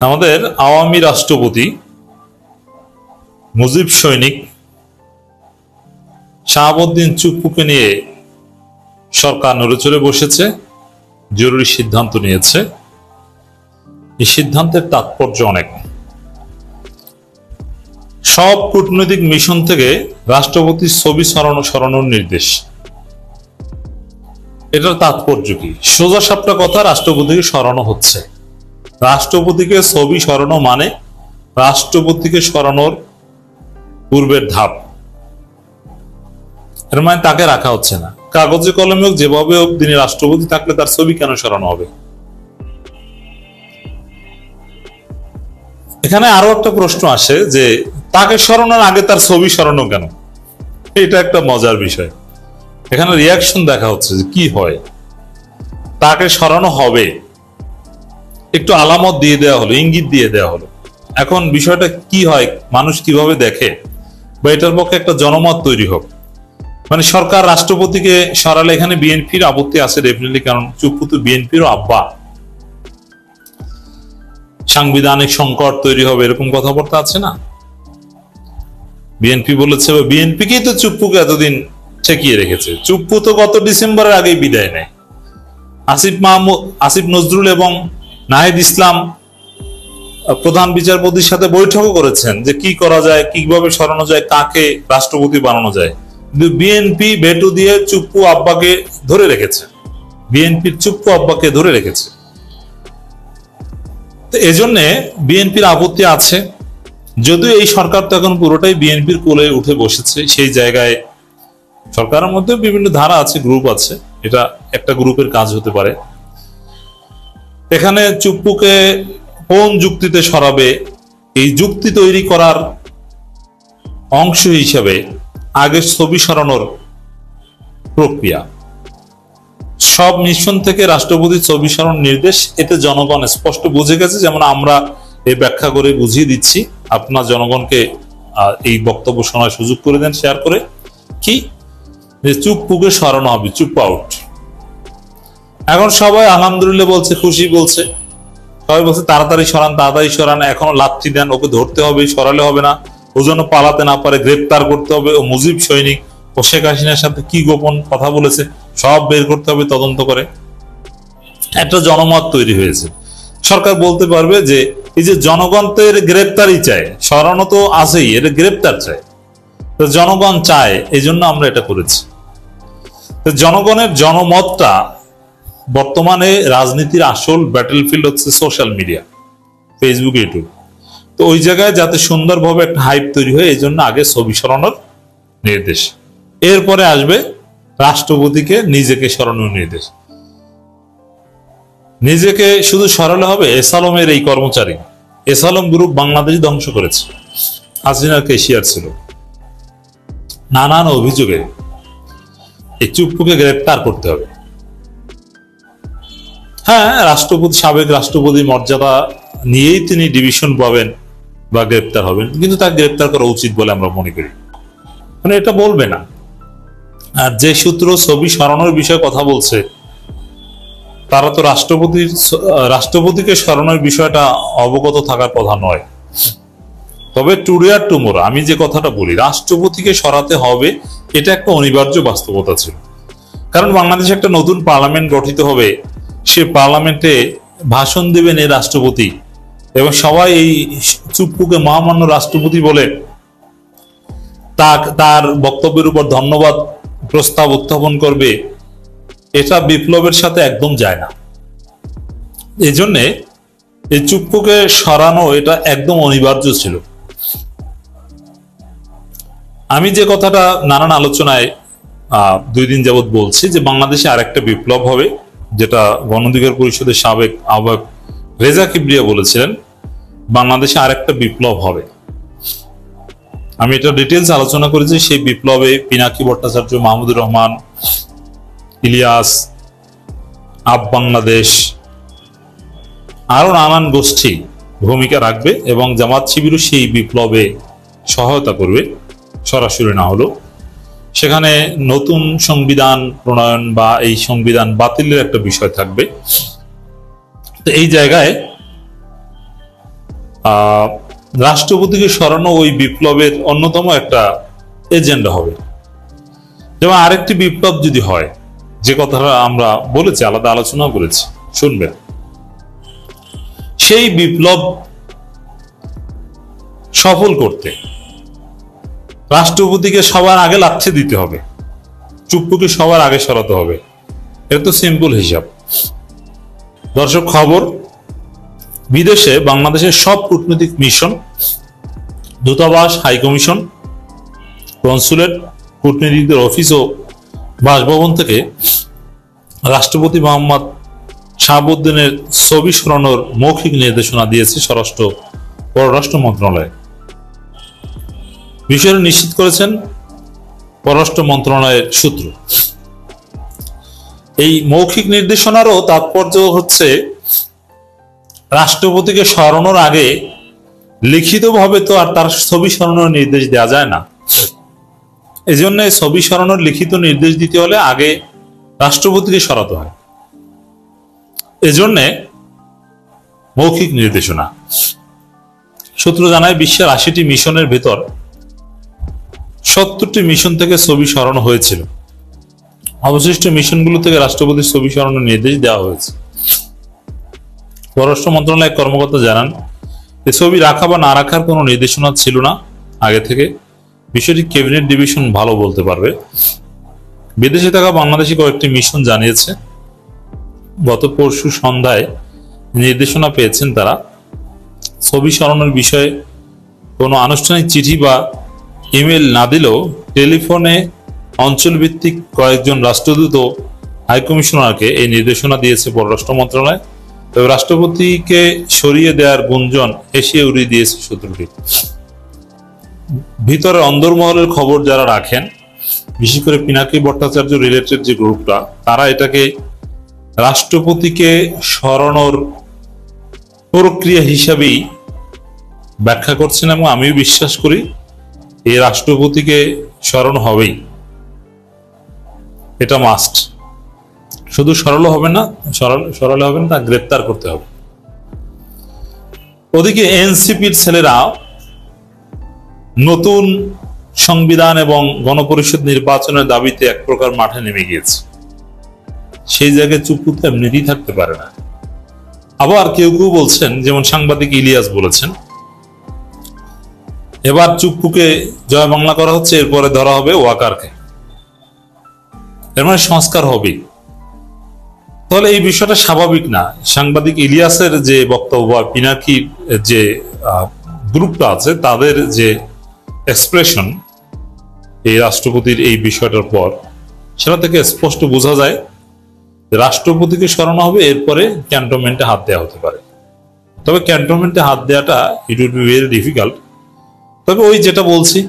আমাদের আওয়ামী রাষ্ট্রপতি মুজিব সৈনিক শাহাবুদ্দিন চুপ্পুকে নিয়ে সরকার নড়েচড়ে বসেছে, জরুরি সিদ্ধান্ত নিয়েছে। এই সিদ্ধান্তের তাৎপর্য অনেক। সব কূটনৈতিক মিশন থেকে রাষ্ট্রপতির ছবি সরানোর নির্দেশ। এটার তাৎপর্য কি? সোজা সাপটা কথা, রাষ্ট্রপতিকে সরানো হচ্ছে। রাষ্ট্রপতিকে ছবি সরানো মানে রাষ্ট্রপতিকে সরানোর পূর্বের ধাপ। এর মানে তাকে রাখা হচ্ছে না। কাগজে কলমে হোক, যেভাবে হোক, তিনি রাষ্ট্রপতি থাকলে তার ছবি কেন সরানো হবে? এখানে আরো একটা প্রশ্ন আসে যে তাকে সরানোর আগে তার ছবি সরানো কেন? এটা একটা মজার বিষয়। এখানে রিয়াকশন দেখা হচ্ছে যে কি হয়, তাকে সরানো হবে, একটু আলামত দিয়ে দেওয়া হলো, ইঙ্গিত দিয়ে দেওয়া হলো। এখন বিষয়টা কি হয়, মানুষ কিভাবে দেখে, বা এটার পক্ষে একটা জনমত তৈরি হোক। মানে সরকার রাষ্ট্রপতিকে সরালে এখানে বিএনপির আপত্তি আছে ডেফিনেটলি, কারণ চুপ্পু তো বিএনপিরও আব্বা। সাংবিধানিক সংকট তৈরি হবে এরকম কথাবার্তা আছে না? বিএনপি বলেছে, বিএনপিকেই তো চুপ্পুকে এতদিন ঠেকিয়ে রেখেছে। চুপ্পু তো গত ডিসেম্বরের আগেই বিদায় নেয়। আসিফ নজরুল এবং নাহিদ ইসলাম প্রধান বিচারপতির সাথে বৈঠকও করেছেন যে কি করা যায়, কিভাবে সরানো যায়, কাকে রাষ্ট্রপতি বানানো যায়। কিন্তু বিএনপি ভেটো দিয়ে চুপ্পু আব্বাকে ধরে রেখেছে, বিএনপির চুপ্পু আব্বাকে ধরে রেখেছে। তো এজন্য বিএনপির আপত্তি আছে, যদিও এই সরকার তো এখন পুরোটাই বিএনপির কোলে উঠে বসেছে। সেই জায়গায় সরকারের মধ্যে বিভিন্ন ধারা আছে, গ্রুপ আছে, এটা একটা গ্রুপের কাজ হতে পারে। এখানে চুপ্পুকে কোন যুক্তিতে সরাবে, এই যুক্তি তৈরি করার অংশ হিসেবে আগে ছবি সরানোর প্রক্রিয়া। সব মিশন থেকে রাষ্ট্রপতি ছবি সরানোর নির্দেশ, এতে জনগণ স্পষ্ট বুঝে গেছে। যেমন আমরা এই ব্যাখ্যা করে বুঝিয়ে দিচ্ছি, আপনার জনগণকে এই বক্তব্য শোনার সুযোগ করে দেন শেয়ার করে। কি যে চুপ্পুকে সরানো হবে, চুপ আউট। এখন সবাই আলহামদুলিল্লাহ বলছে, খুশি বলছে, সবাই বলছে তাড়াতাড়ি সরান, তাড়াতাড়ি সরান, এখনো লাথি দেন, ওকে ধরতে হবে, সরালে হবে না, ও যেন পালাতে না পারে, গ্রেপ্তার করতে হবে। ও মুজিব সৈনিক, ও শেখ হাসিনার সাথে কি গোপন কথা বলেছে সব বের করতে হবে তদন্ত করে। একটা জনমত তৈরি হয়েছে। সরকার বলতে পারবে যে এই যে জনগণ তো এর গ্রেপ্তারই চায়, সরানো তো আছেই, এর গ্রেপ্তার চায়, তো জনগণ চায়, এই জন্য আমরা এটা করেছি। তো জনগণের জনমতটা বর্তমানে রাজনীতির আসল ব্যাটেলফিল্ড হচ্ছে সোশ্যাল মিডিয়া, ফেসবুক, ইউটিউব। তো ওই জায়গায় যাতে সুন্দরভাবে একটা হাইপ তৈরি হয়, এই জন্য আগে ছবি সরানোর নির্দেশ, এরপরে আসবে রাষ্ট্রপতিকে নিজেকে সরানোর নির্দেশ। নিজেকে শুধু সরালে হবে? এসালমের এই কর্মচারী, এসালম গ্রুপ বাংলাদেশ ধ্বংস করেছে, হাসিনার কেশিয়ার ছিল, নানান অভিযোগে এই চুপ্পুকে গ্রেপ্তার করতে হবে। হ্যাঁ, রাষ্ট্রপতি, সাবেক রাষ্ট্রপতি মর্যাদা নিয়েই তিনি ডিভিশন পাবেন বা গ্রেপ্তার হবেন, কিন্তু তাকে গ্রেপ্তার করা উচিত বলে আমরা মনে করি। মানে এটা বলবে না। আর যে সূত্র ছবি সরানোর বিষয়ে কথা বলছে, তারা তো রাষ্ট্রপতিকে সরানোর বিষয়টা অবগত থাকার কথা নয়। তবে টুডে আর টুমোরো আমি যে কথাটা বলি, রাষ্ট্রপতিকে সরাতে হবে, এটা একটা অনিবার্য বাস্তবতা ছিল। কারণ বাংলাদেশে একটা নতুন পার্লামেন্ট গঠিত হবে, সে পার্লামেন্টে ভাষণ দেবেন এই রাষ্ট্রপতি, এবং সবাই এই চুপ্পুকে মহামান্য রাষ্ট্রপতি বলে তার বক্তব্যের উপর ধন্যবাদ প্রস্তাব উত্থাপন করবে। এটা বিপ্লবের সাথে একদম যায় না। এই জন্যে এই চুপ্পুকে সরানো এটা একদম অনিবার্য ছিল। আমি যে কথাটা নানান আলোচনায় 2 দিন যাবৎ বলছি যে বাংলাদেশে আরেকটা বিপ্লব হবে, যেটা গণ অধিকার পরিষদের সাবেক আহ্বায়ক রেজা কিবরিয়া বলেছিলেন, বাংলাদেশে আরেকটা বিপ্লব হবে। আমি এটা ডিটেলস আলোচনা করেছি। সেই বিপ্লবে পিনাকি ভট্টাচার্য, মাহমুদুর রহমান, ইলিয়াস, আপ বাংলাদেশ, আরো নানান গোষ্ঠী ভূমিকা রাখবে, এবং জামাত শিবিরও সেই বিপ্লবে সহায়তা করবে, সরাসরি না হলেও। সেখানে নতুন সংবিধান প্রণয়ন বা এই সংবিধান বাতিলের একটা বিষয় থাকবে। তো এই জায়গায় রাষ্ট্রপতিকে সরানো ওই বিপ্লবের অন্যতম একটা এজেন্ডা হবে। যেমন আরেকটি বিপ্লব যদি হয়, যে কথাটা আমরা বলেছি, আলাদা আলোচনা করেছি, শুনবেন, সেই বিপ্লব সফল করতে রাষ্ট্রপতিকে সবার আগে লাথি দিতে হবে, চুপ্পুকে সবার আগে সরাতে হবে। এটা তো সিম্পল হিসাব। দর্শক, খবর, বিদেশে বাংলাদেশের সব কূটনৈতিক মিশন, দূতাবাস, হাইকমিশন, কনসুলেট, কূটনীতিকদের অফিস ও বাসভবন থেকে রাষ্ট্রপতি মোহাম্মদ শাহাবুদ্দিনের ছবি সরানোর মৌখিক নির্দেশনা দিয়েছে পররাষ্ট্র মন্ত্রণালয়। বিষয়টি নিশ্চিত করেছেন পররাষ্ট্র মন্ত্রণালয়ের সূত্র। এই মৌখিক নির্দেশনারও তাৎপর্য হচ্ছে, রাষ্ট্রপতিকে সরানোর আগে লিখিতভাবে তো আর তার ছবি সরানোর নির্দেশ দেওয়া যায় না। এই জন্য ছবি সরানোর লিখিত নির্দেশ দিতে হলে আগে রাষ্ট্রপতিকে সরাতে হয়। এজন্য মৌখিক নির্দেশনা। সূত্র জানায়, বিশ্বের ৮০টি মিশনের ভেতর ৭০টি মিশন থেকে ছবি সরানো হয়েছিল। অবশিষ্ট মিশনগুলো থেকে রাষ্ট্রপতির ছবি সরানোর নির্দেশ দেওয়া হয়েছে। পররাষ্ট্র মন্ত্রণালয়ের কর্মকর্তা জানান, এই ছবি রাখা বা না রাখার কোনো নির্দেশনা ছিল না আগে থেকে। বিষয়টি ক্যাবিনেট ডিভিশন ভালো বলতে পারবে। বিদেশে থাকা বাংলাদেশি কয়েকটি মিশন জানিয়েছে, গত পরশু সন্ধ্যায় নির্দেশনা পেয়েছেন তারা। ছবি সরানোর বিষয়ে কোনো আনুষ্ঠানিক চিঠি বা ইমেল না দিলেও টেলিফোনে অঞ্চলভিত্তিক কয়েকজন রাষ্ট্রদূত ও হাইকমিশনারকে এই নির্দেশনা দিয়েছে পররাষ্ট্র মন্ত্রণালয়। তবে রাষ্ট্রপতিকে সরিয়ে দেওয়ার গুঞ্জন এসে উড়িয়ে দিয়েছে সূত্রটি। ভিতরে অন্দরমহলের খবর যারা রাখেন, বিশেষ করে পিনাকি ভট্টাচার্য রিলেটেড যে গ্রুপটা, তারা এটাকে রাষ্ট্রপতিকে সরানোর প্রক্রিয়া হিসাবেই ব্যাখ্যা করছেন, এবং আমিও বিশ্বাস করি এই রাষ্ট্রপতিকে সরানো হবেই। এটা মাস্ট। শুধু সরালে হবে না, তা গ্রেপ্তার করতে হবে। ওদিকে এনসিপির ছেলেরা নতুন সংবিধান এবং গণপরিষদ নির্বাচনের দাবিতে এক প্রকার মাঠে নেমে গিয়েছে। সেই জায়গায় চুপ্পু তো এমনিতেই থাকতে পারে না। আবার কেউ কেউ বলছেন, যেমন সাংবাদিক ইলিয়াস বলেছেন, এবার চুপ্পুকে জয় বাংলা করা হচ্ছে, এরপরে ধরা হবে ওয়াকারকে, এর মানে সংস্কার হবে। তাহলে এই বিষয়টা স্বাভাবিক না? সাংবাদিক ইলিয়াসের যে বক্তব্য, পিনাকির যে গ্রুপটা আছে, তাদের যে এক্সপ্রেশন এই রাষ্ট্রপতির এই বিষয়টার পর, সেটা থেকে স্পষ্ট বোঝা যায় রাষ্ট্রপতিকে সরানো হবে, এরপরে ক্যান্টনমেন্টে হাত দেওয়া হতে পারে। তবে ক্যান্টনমেন্টে হাত দেওয়াটা it will be very difficult. তবে ওই যেটা বলছি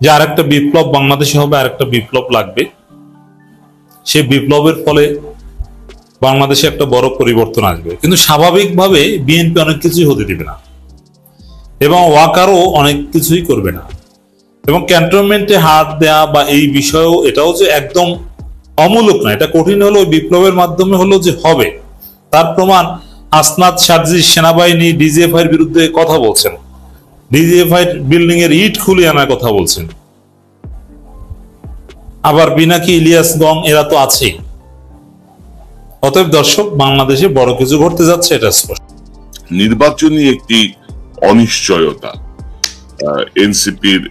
যে আরেকটা বিপ্লব বাংলাদেশে হবে, আরেকটা বিপ্লব লাগবে। সে বিপ্লবের ফলে বাংলাদেশে একটা বড় পরিবর্তন আসবে, কিন্তু স্বাভাবিকভাবে বিএনপি অনেক কিছুই হতে দিবে না, এবং ওয়াকারও অনেক কিছুই করবে না। এবং ক্যান্টনমেন্টে হাত দেয়া বা এই বিষয়েও এটাও যে একদম অমূলক না, এটা কঠিন হলো বিপ্লবের মাধ্যমে হলো যে হবে, তার প্রমাণ আসনাদ সার্জি সেনাবাহিনী ডিজিএফআই এর বিরুদ্ধে কথা বলছেন, ডিজিএফআই বিল্ডিং এর ইট খুলে আনার কথা বলছেন। আবার পিনাকি, ইলিয়াস, গং এরা তো আছেই। অতএব দর্শক, বাংলাদেশে বড় কিছু ঘটতে যাচ্ছে, এটা স্পষ্ট। নির্বাচনী একটি অনিশ্চয়তা, এনসিপির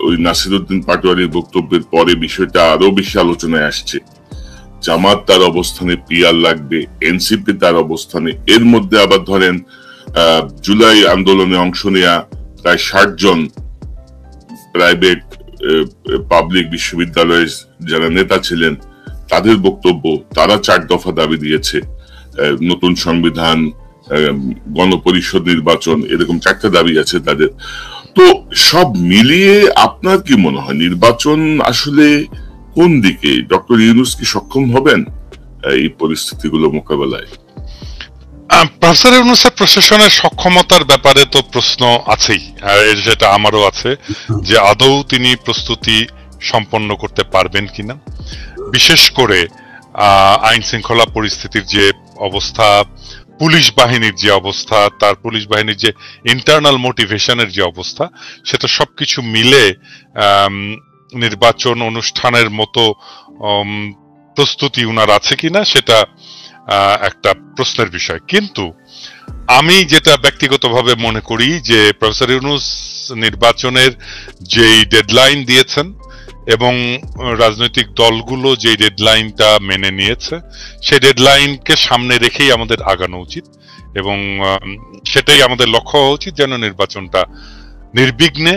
ওই নাসিরউদ্দিন পাটোয়ারির বক্তব্যের পরে বিষয়টা আরো বেশি আলোচনায় আসছে। জামাত তার অবস্থানে, পিয়ার লাগবে, এনসিপি তার অবস্থানে। এর মধ্যে আবার ধরেন জুলাই আন্দোলনে অংশ নেয়া প্রায় ৬০ জন প্রাইভেট পাবলিক বিশ্ববিদ্যালয়ের যারা নেতা ছিলেন, তাদের বক্তব্য, তারা ৪ দফা দাবি দিয়েছে। নতুন সংবিধান, গণপরিষদ নির্বাচন, এরকম ৪টা দাবি আছে তাদের। তো সব মিলিয়ে আপনার কি মনে হয় নির্বাচন আসলে কোন দিকে? ডক্টর ইউনূস কি সক্ষম হবেন এই পরিস্থিতিগুলো মোকাবেলায়? প্রফেসর ইউনূসের প্রশাসনের সক্ষমতার ব্যাপারে তো প্রশ্ন আছেই, যেটা আমারও আছে, যে আদৌ তিনি প্রস্তুতি সম্পন্ন করতে পারবেন কিনা। বিশেষ করে আইন শৃঙ্খলা পরিস্থিতির যে অবস্থা পুলিশ বাহিনীর যে অবস্থা, তার পুলিশ বাহিনীর যে ইন্টারনাল মোটিভেশনের যে অবস্থা, সেটা সবকিছু মিলে নির্বাচন অনুষ্ঠানের মতো প্রস্তুতি উনার আছে কিনা সেটা একটা প্রশ্নের বিষয়। কিন্তু আমি যেটা ব্যক্তিগতভাবে মনে করি যে প্রফেসর ইউনূস নির্বাচনের যেই ডেডলাইন দিয়েছেন এবং রাজনৈতিক দলগুলো যে ডেডলাইনটা মেনে নিয়েছে, সেই ডেডলাইনকে সামনে রেখেই আমাদের আগানো উচিত এবং সেটাই আমাদের লক্ষ্য হওয়া উচিত, যেন নির্বাচনটা নির্বিঘ্নে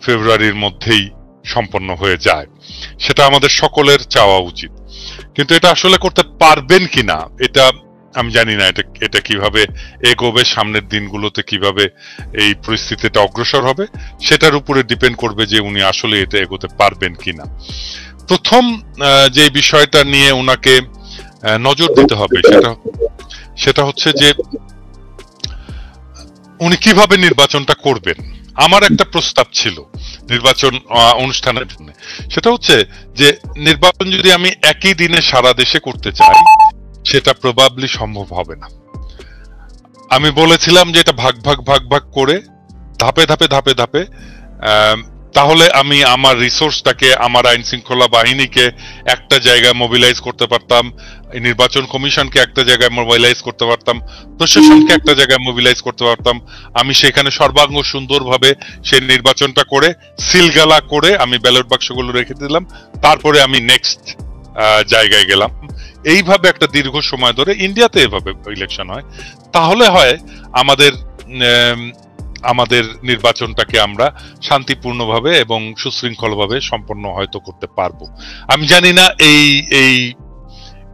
ফেব্রুয়ারির মধ্যেই সম্পন্ন হয়ে যায়। সেটা আমাদের সকলের চাওয়া উচিত। কিন্তু এটা আসলে করতে পারবেন কিনা এটা আমি জানি না। এটা কিভাবে এগোবে, সামনের দিনগুলোতে কিভাবে এই পরিস্থিতিটা অগ্রসর হবে, সেটার উপরে ডিপেন্ড করবে যে উনি আসলে এটা এগোতে পারবেন কিনা। প্রথম যে বিষয়টা নিয়ে উনাকে নজর দিতে হবে সেটা হচ্ছে যে উনি কিভাবে নির্বাচনটা করবেন। আমার একটা প্রস্তাব ছিল নির্বাচন অনুষ্ঠানের জন্য, সেটা হচ্ছে যে নির্বাচন যদি আমি একই দিনে সারা দেশে করতে চাই, সেটা প্রবাবলি সম্ভব হবে না। আমি বলেছিলাম যে এটা ভাগ ভাগ করে ধাপে ধাপে তাহলে আমি আমার রিসোর্সটাকে, আমার আইন শৃঙ্খলা বাহিনীকে একটা জায়গায় মোবিলাইজ করতে পারতাম, নির্বাচন কমিশনকে একটা জায়গায় মোবিলাইজ করতে পারতাম, প্রশাসনকে একটা জায়গায় মোবিলাইজ করতে পারতাম। আমি সেখানে সর্বাঙ্গ সুন্দরভাবে সেই নির্বাচনটা করে সিলগালা করে আমি ব্যালট বাক্সগুলো রেখে দিলাম, তারপরে আমি নেক্সট জায়গায় গেলাম। এইভাবে একটা দীর্ঘ সময় ধরে ইন্ডিয়াতে এভাবে ইলেকশন হয়, তাহলে হয় আমাদের নির্বাচনটাকে আমরা শান্তিপূর্ণভাবে এবং সুশৃঙ্খলভাবে সম্পন্ন হয়তো করতে পারবো। আমি জানি না এই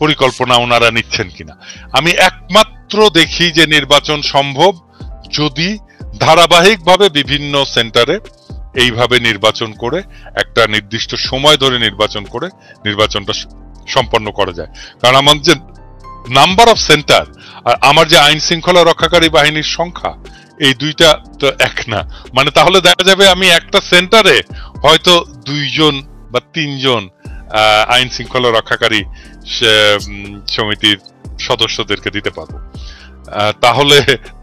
পরিকল্পনা ওনারা নিচ্ছেন কিনা। আমি একমাত্র দেখি যে নির্বাচন সম্ভব যদি ধারাবাহিকভাবে বিভিন্ন সেন্টারে এইভাবে নির্বাচন করে একটা নির্দিষ্ট সময় ধরে নির্বাচন করে নির্বাচনটা সম্পন্ন করা যায়। কারণ আমার যে নাম্বার অফ সেন্টার আর আমার যে আইন শৃঙ্খলা রক্ষাকারী বাহিনীর সংখ্যা, এই দুইটা তো এক না। মানে তাহলে দেখা যাবে আমি একটা সেন্টারে হয়তো 2 বা 3 আইন শৃঙ্খলা রক্ষাকারী সমিতির সদস্যদেরকে দিতে পারবো। তাহলে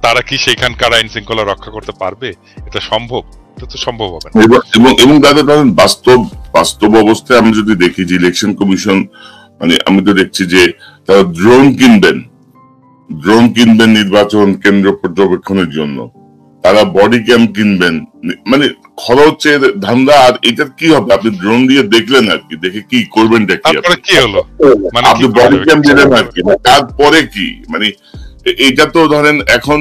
তারা কি সেখানকার আইন শৃঙ্খলা রক্ষা করতে পারবে? এটা সম্ভব? এটা তো সম্ভব হবে না। এবং তাদের বাস্তব অবস্থায় আমি যদি দেখি যে ইলেকশন কমিশন, মানে আমি তো দেখছি যে তারা ড্রোন কিনবেন নির্বাচন কেন্দ্র পর্যবেক্ষণের জন্য, তারা বডি ক্যাম কিনবেন, মানে খরচের ধান্দা। আর এটার কি হবে? আপনি ড্রোন দিয়ে দেখলেন আর কি, দেখে কি করবেন, কি হলো, মানে আপনি বডি ক্যাম দিলেন আর কি, তারপরে কি? মানে এটা তো ধরেন এখন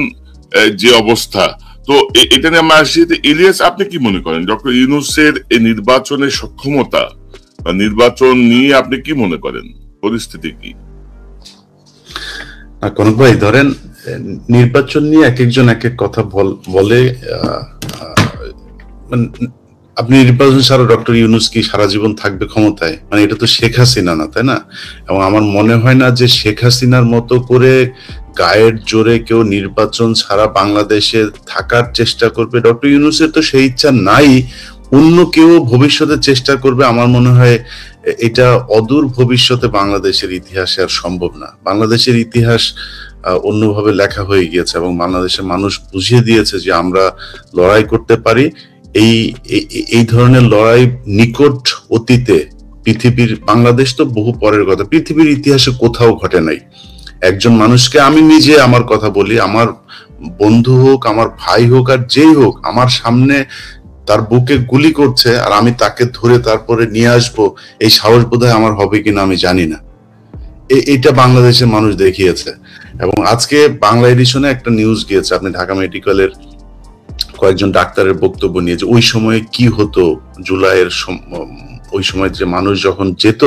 যে অবস্থা, তো এটা নিয়ে আমরা আসি। ইলিয়াস, আপনি কি মনে করেন ডক্টর ইউনূসের এই নির্বাচনের সক্ষমতা বা নির্বাচন নিয়ে আপনি কি মনে করেন, পরিস্থিতি কি? কনক ভাই, ধরেন নির্বাচন নিয়ে এক একজন এক এক কথা বলে। আপনি নির্বাচন ছাড়া ডক্টর ইউনূস কি সারা জীবন থাকবে ক্ষমতায়? মানে এটা তো শেখ হাসিনা না, তাই না? এবং আমার মনে হয় না যে শেখ হাসিনার মতো করে গায়ের জোরে কেউ নির্বাচন ছাড়া বাংলাদেশে থাকার চেষ্টা করবে। ডক্টর ইউনূসের তো সেই ইচ্ছা নাই। অন্য কেউ ভবিষ্যতে চেষ্টা করবে, আমার মনে হয় এটা অদূর ভবিষ্যতে বাংলাদেশের ইতিহাসে আর সম্ভব না। বাংলাদেশের ইতিহাস অন্যভাবে লেখা হয়ে গিয়েছে এবং বাংলাদেশের মানুষ বুঝিয়ে দিয়েছে যে আমরা লড়াই করতে পারি। এই ধরনের লড়াই নিকট অতীতে বাংলাদেশ তো বহু পরের কথা, পৃথিবীর ইতিহাসে কোথাও ঘটে নাই। একজন মানুষকে, আমি নিজে আমার কথা বলি, আমার বন্ধু হোক, আমার ভাই হোক, আর যেই হোক, আমার সামনে তার বুকে গুলি করছে আর আমি তাকে ধরে তারপরে নিয়ে আসবো, এই সাহস বোধহয় আমার হবে কিনা আমি জানি না। এটা বাংলাদেশের মানুষ দেখিয়েছে। এবং আজকে বাংলা এডিশনে একটা নিউজ গিয়েছে, আপনি ঢাকা মেডিকেলের কয়েকজন ডাক্তারের বক্তব্য নিয়ে, যে ওই সময়ে কি হতো, জুলাইয়ের ওই সময় যে মানুষ যখন যেত,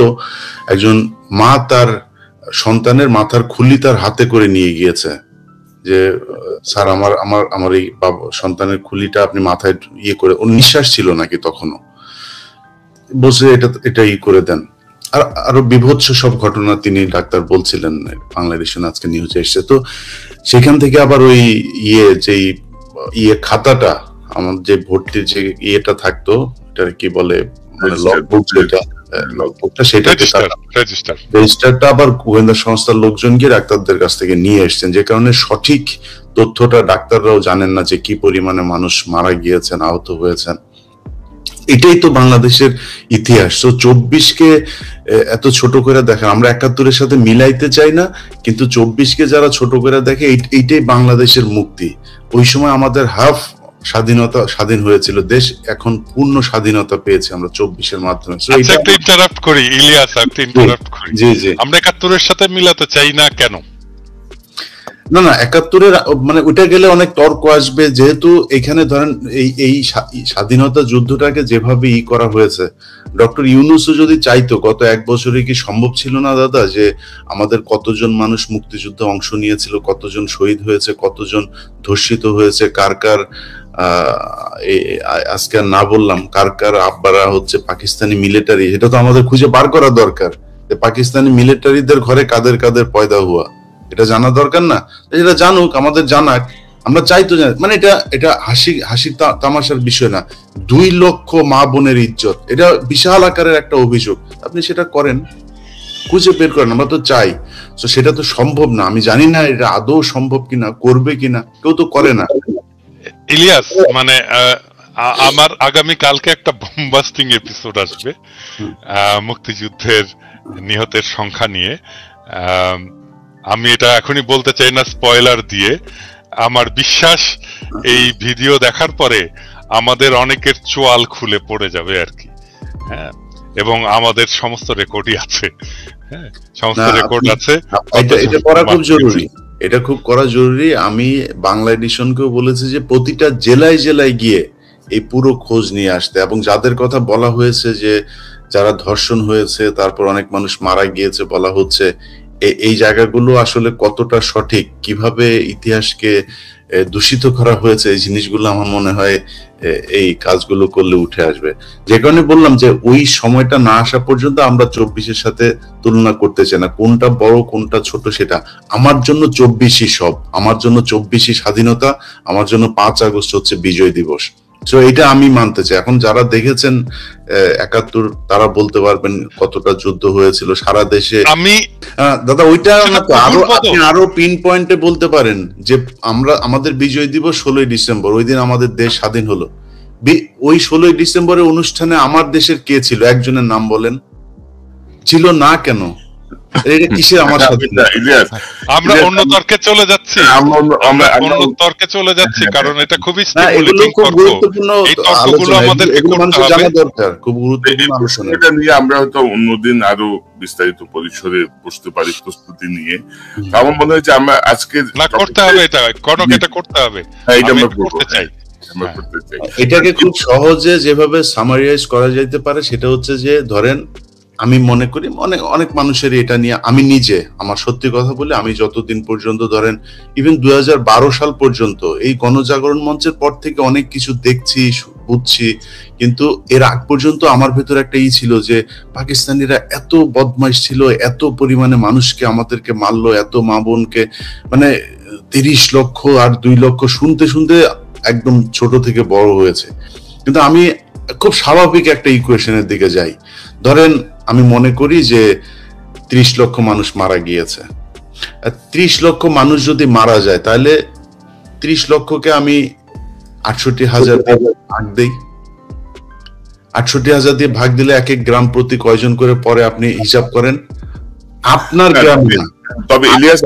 একজন মা তার সন্তানের মাথার খুলি তার হাতে করে নিয়ে গিয়েছে, যে স্যার আমার এই সন্তানের খুলিটা আপনি মাথায় ইয়ে করে, ওর নিঃশ্বাস ছিল নাকি তখনও, বসে এটা করে দেন। আর আরো বিভৎস সব ঘটনা তিনি ডাক্তার বলছিলেন, বাংলাদেশে আজকে নিউজে এসছে। তো সেখান থেকে আবার ওই খাতাটা, আমার যে ভর্তির যে ইয়েটা থাকতো, এটা কি বলে, মানে লগবুক, যেটা লগবুকটা, সেটাকে রেজিস্টার রেজিস্টারটা আবার গোয়েন্দা সংস্থার লোকজন গিয়ে ডাক্তারদের কাছ থেকে নিয়ে এসছেন, যে কারণে সঠিক তথ্যটা ডাক্তাররাও জানেন না যে কি পরিমাণে মানুষ মারা গিয়েছেন, আহত হয়েছেন। এটাই তো বাংলাদেশের ইতিহাস। তো 24-কে এত ছোট করে দেখেন, আমরা 71-এর সাথে মিলাইতে চাই না, কিন্তু 24-কে যারা ছোট করে দেখে, এইটাই বাংলাদেশের মুক্তি। ওই সময় আমাদের হাফ স্বাধীন হয়েছিল দেশ, এখন পূর্ণ স্বাধীনতা পেয়েছি আমরা 24-এর মাধ্যমে। একটা ইন্টারাপ্ট করি ইলিয়াস, একটা ইন্টারাপ্ট করি। জি জি, আমরা 71-এর সাথে মিলাতে চাই না কেন? না 71-এর মানে ওইটা গেলে অনেক তর্ক আসবে, যেহেতু এখানে ধরেন এই স্বাধীনতা যুদ্ধটাকে যেভাবে করা হয়েছে, ডক্টর ইউনূসও যদি চাইতো, গত 1 বছরে কি সম্ভব ছিল না দাদা, যে আমাদের কতজন মানুষ মুক্তিযুদ্ধে অংশ নিয়েছিল, কতজন শহীদ হয়েছে, কতজন ধর্ষিত হয়েছে, কার কার আজকে না বললাম কার কার আব্বারা হচ্ছে পাকিস্তানি মিলিটারি, এটা তো আমাদের খুঁজে বার করা দরকার, যে পাকিস্তানি মিলিটারিদের ঘরে কাদের কাদের পয়দা হওয়া, এটা জানা দরকার না? এটা জানুক, আমাদের জানাক, আমরা চাইতো মানে এটা হাসি তামাশার বিষয় না। 2 লক্ষ মা বোনের ইজ্জত, এটা বিশাল আকারের একটা অভিযোগ, আপনি সেটা করেন, খুঁজে বের করেন, আমরা তো চাই। তো সেটা তো সম্ভব না, আমি জানি না এটা আদৌ সম্ভব কিনা, করবে কিনা, কেউ তো করে না। ইলিয়াস, মানে আমার আগামী কালকে একটা বোমবাস্টিং এপিসোড আসবে মুক্তিযুদ্ধের নিহতের সংখ্যা নিয়ে। আমি এটা এখনই বলতে চাই না স্পয়লার দিয়ে। আমার বিশ্বাস এই ভিডিও দেখার পরে আমাদের অনেকের চোয়াল খুলে পড়ে যাবে আর কি। হ্যাঁ, এবং আমাদের সমস্ত রেকর্ডই আছে, হ্যাঁ সমস্ত রেকর্ড আছে। এটা করা খুব জরুরি, এটা খুব করা জরুরি। আমি বাংলা এডিশনকেও বলেছি যে প্রতিটা জেলায় জেলায় গিয়ে এই পুরো খোঁজ নিয়ে আসতে, এবং যাদের কথা বলা হয়েছে যে যারা ধর্ষণ হয়েছে, তারপর অনেক মানুষ মারা গিয়েছে বলা হচ্ছে, এই জায়গাগুলো আসলে কতটা সঠিক, কিভাবে ইতিহাসকে দূষিত করা হয়েছে, এই জিনিসগুলো আমার মনে হয় এই কাজগুলো করলে উঠে আসবে। যে কারণে বললাম যে ওই সময়টা না আসা পর্যন্ত আমরা 24-এর সাথে তুলনা করতে চাই না, কোনটা বড় কোনটা ছোট সেটা। আমার জন্য 24-ই সব, আমার জন্য 24-ই স্বাধীনতা, আমার জন্য 5 আগস্ট হচ্ছে বিজয় দিবস। তো এটা আমি মানতে চাই। এখন যারা দেখেছেন 71, তারা বলতে পারবেন কতটা যুদ্ধ হয়েছিল সারা দেশে। আমি দাদা ওইটা না তো, আপনি আরো পিন পয়েন্টে বলতে পারেন যে আমাদের বিজয় দিবস 16ই ডিসেম্বর, ওই দিন আমাদের দেশ স্বাধীন হলো। ওই 16ই ডিসেম্বরের অনুষ্ঠানে আমার দেশের কে ছিল, একজনের নাম বলেন, ছিল না কেন? এটা কিসের আমার সাথে? আমরা অন্য তর্কে চলে যাচ্ছি, অন্য তর্কে চলে যাচ্ছি, কারণ এটা খুবই গুরুত্বপূর্ণ তর্কগুলো আমাদের জানা দরকার, খুব গুরুত্বপূর্ণ আলোচনা। এটা নিয়ে আমরা হয়তো অন্যদিন আরো বিস্তারিত পরিসরে বসতে পারি প্রস্তুতি নিয়ে। আমার মনে হয় যে আমরা আজকে না করতে হবে, এটা কনক, এটা করতে হবে, এটা আমরা করতে চাই। এটাকে খুব সহজে যেভাবে সামারাইজ করা যেতে পারে সেটা হচ্ছে যে, ধরেন আমি মনে করি অনেক মানুষের এটা নিয়ে, আমি নিজে আমার সত্যি কথা বলে, আমি যতদিন পর্যন্ত ধরেন ইভেন 2012 সাল পর্যন্ত এই গণজাগরণ মঞ্চের পর থেকে অনেক কিছু দেখছি, বুঝছি, কিন্তু এর আগ পর্যন্ত আমার ভেতর একটা ছিল যে পাকিস্তানিরা এত বদমাইশ ছিল, এত পরিমাণে মানুষকে আমাদেরকে মারলো, এত মা বোনকে, মানে 30 লক্ষ আর 2 লক্ষ শুনতে শুনতে একদম ছোট থেকে বড় হয়েছে। কিন্তু আমি খুব স্বাভাবিক একটা ইকুয়েশনের দিকে যাই, ধরেন আমি মনে করি যে 30 লক্ষ মানুষ মারা গিয়েছে। 30 লক্ষ মানুষ যদি মারা যায়, তাহলে 30 লক্ষকে আমি 68,000 ভাগ দেই। 68,000 দিয়ে ভাগ দিলে এক এক গ্রাম প্রতি কয়জন করে পরে আপনি হিসাব করেন, আপনার গ্রাম না। তবে ইলিয়াস,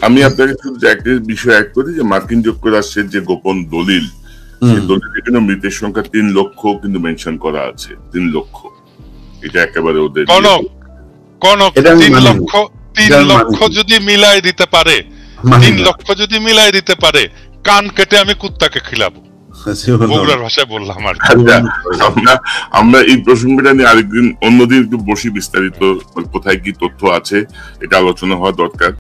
আমি আপনাকে শুধু একটা বিষয় অ্যাড করি যে মার্কিন যুক্তরাষ্ট্রের যে গোপন দলিল, সেই দলিলে কিন্তু মৃতের সংখ্যা 3 লক্ষ কিন্তু মেনশন করা আছে। 3 লক্ষ, এটা একেবারে ওদের কনক 3 লক্ষ যদি মিলাই দিতে পারে, 3 লক্ষ যদি মিলাই দিতে পারে, কান কেটে আমি কুত্তাকে খিলাবো, বগুড়ার ভাষায় বললাম আর আমরা এই প্রসঙ্গটা নিয়ে আরেকদিন অন্যদিন একটু বসি, বিস্তারিত কোথায় কি তথ্য আছে এটা আলোচনা হওয়া দরকার।